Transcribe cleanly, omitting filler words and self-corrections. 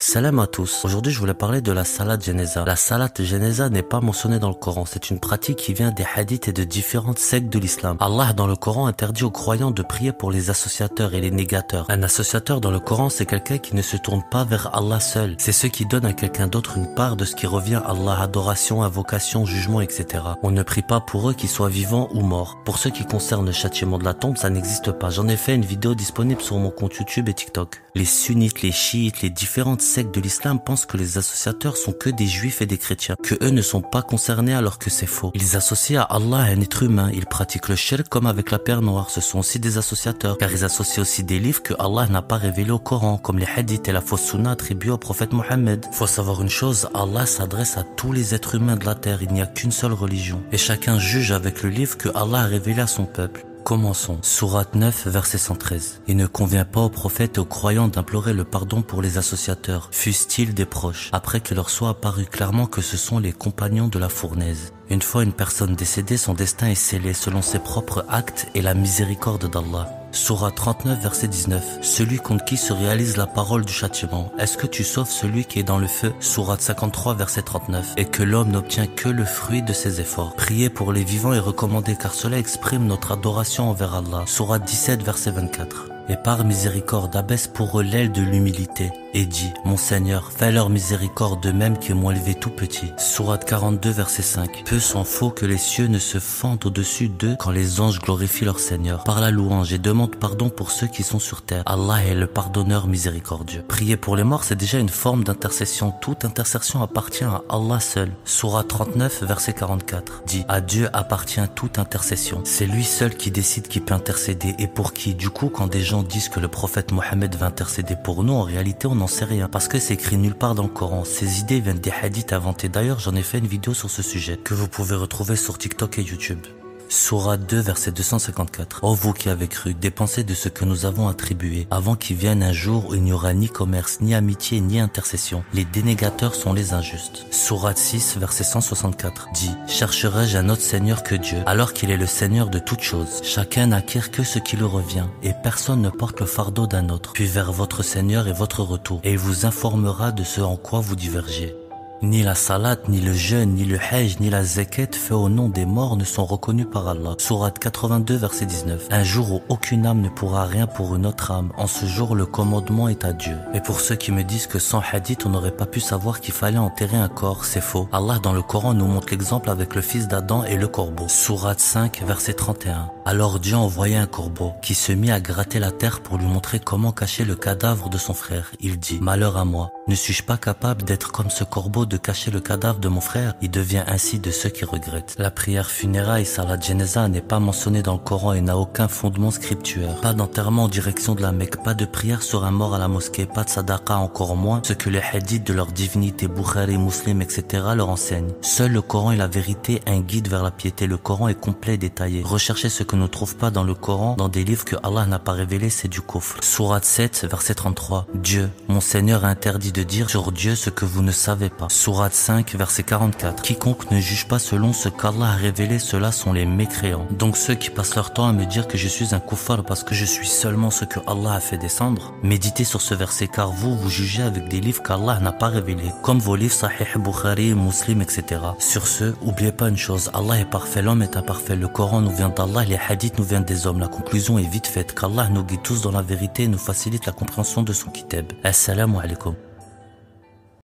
Salam à tous. Aujourd'hui, je voulais parler de la salat Jeneza. La salat Jeneza n'est pas mentionnée dans le Coran. C'est une pratique qui vient des hadiths et de différentes sectes de l'islam. Allah, dans le Coran, interdit aux croyants de prier pour les associateurs et les négateurs. Un associateur dans le Coran, c'est quelqu'un qui ne se tourne pas vers Allah seul. C'est ceux qui donnent à quelqu'un d'autre une part de ce qui revient à Allah, adoration, invocation, jugement, etc. On ne prie pas pour eux qu'ils soient vivants ou morts. Pour ceux qui concernent le châtiment de la tombe, ça n'existe pas. J'en ai fait une vidéo disponible sur mon compte YouTube et TikTok. Les sunnites, les chiites, les différentes sectes de l'islam pensent que les associateurs sont que des juifs et des chrétiens, que eux ne sont pas concernés alors que c'est faux. Ils associent à Allah un être humain, ils pratiquent le shirk comme avec la pierre noire, ce sont aussi des associateurs, car ils associent aussi des livres que Allah n'a pas révélés au Coran, comme les hadiths et la fausse sunna attribuée au prophète Mohammed. Faut savoir une chose, Allah s'adresse à tous les êtres humains de la terre, il n'y a qu'une seule religion, et chacun juge avec le livre que Allah a révélé à son peuple. Commençons. Sourate 9, verset 113. Il ne convient pas aux prophètes et aux croyants d'implorer le pardon pour les associateurs, fussent-ils des proches, après qu'il leur soit apparu clairement que ce sont les compagnons de la fournaise. Une fois une personne décédée, son destin est scellé selon ses propres actes et la miséricorde d'Allah. Sourate 39, verset 19. Celui contre qui se réalise la parole du châtiment. Est-ce que tu sauves celui qui est dans le feu? Sourate 53, verset 39. Et que l'homme n'obtient que le fruit de ses efforts. Prier pour les vivants est recommandé car cela exprime notre adoration envers Allah. Sourate 17, verset 24. Et par miséricorde abaisse pour eux l'aile de l'humilité et dit, mon Seigneur, fais leur miséricorde de même qu'ils m'ont élevé tout petit. Sourate 42, verset 5. Peu s'en faut que les cieux ne se fendent au-dessus d'eux quand les anges glorifient leur Seigneur. Par la louange et demande pardon pour ceux qui sont sur terre. Allah est le pardonneur miséricordieux. Prier pour les morts, c'est déjà une forme d'intercession. Toute intercession appartient à Allah seul. Sourate 39, verset 44. Dit, à Dieu appartient toute intercession. C'est lui seul qui décide qui peut intercéder et pour qui. Du coup, quand des gens disent que le prophète Mohammed va intercéder pour nous, en réalité on n'en sait rien parce que c'est écrit nulle part dans le Coran. Ces idées viennent des hadiths inventés. D'ailleurs, j'en ai fait une vidéo sur ce sujet que vous pouvez retrouver sur TikTok et YouTube. Sourate 2, verset 254. Ô vous qui avez cru, dépensez de ce que nous avons attribué, avant qu'il vienne un jour où il n'y aura ni commerce, ni amitié, ni intercession. Les dénégateurs sont les injustes. Sourate 6, verset 164. Dit, chercherai-je un autre Seigneur que Dieu, alors qu'il est le Seigneur de toutes choses. Chacun n'acquiert que ce qui lui revient, et personne ne porte le fardeau d'un autre. Puis vers votre Seigneur est votre retour, et il vous informera de ce en quoi vous divergez. Ni la salat, ni le jeûne, ni le hajj, ni la zakat fait au nom des morts ne sont reconnus par Allah. Sourate 82, verset 19. Un jour où aucune âme ne pourra rien pour une autre âme. En ce jour, le commandement est à Dieu. Et pour ceux qui me disent que sans hadith, on n'aurait pas pu savoir qu'il fallait enterrer un corps, c'est faux. Allah dans le Coran nous montre l'exemple avec le fils d'Adam et le corbeau. Sourate 5, verset 31. Alors Dieu envoya un corbeau qui se mit à gratter la terre pour lui montrer comment cacher le cadavre de son frère. Il dit, malheur à moi, ne suis-je pas capable d'être comme ce corbeau de cacher le cadavre de mon frère? Il devient ainsi de ceux qui regrettent. La prière funérailles, salat Jeneza, n'est pas mentionnée dans le Coran et n'a aucun fondement scriptuaire. Pas d'enterrement en direction de la Mecque, pas de prière sur un mort à la mosquée, pas de sadaqa, encore moins ce que les hadiths de leur divinité Bukhari, Muslim, etc. leur enseignent. Seul le Coran est la vérité, un guide vers la piété. Le Coran est complet et détaillé. Rechercher ce que ne trouve pas dans le Coran, dans des livres que Allah n'a pas révélés, c'est du kufr. Sourate 7, verset 33. Dieu, mon Seigneur a interdit de dire sur Dieu ce que vous ne savez pas. Sourate 5, verset 44. Quiconque ne juge pas selon ce qu'Allah a révélé, ceux-là sont les mécréants. Donc ceux qui passent leur temps à me dire que je suis un kuffar parce que je suis seulement ce que Allah a fait descendre, méditez sur ce verset car vous jugez avec des livres qu'Allah n'a pas révélés, comme vos livres Sahih, Bukhari, Muslim, etc. Sur ce, oubliez pas une chose, Allah est parfait, l'homme est imparfait, le Coran nous vient d'Allah, les hadiths nous viennent des hommes. La conclusion est vite faite, qu'Allah nous guide tous dans la vérité et nous facilite la compréhension de son kitab. Assalamu alaikum.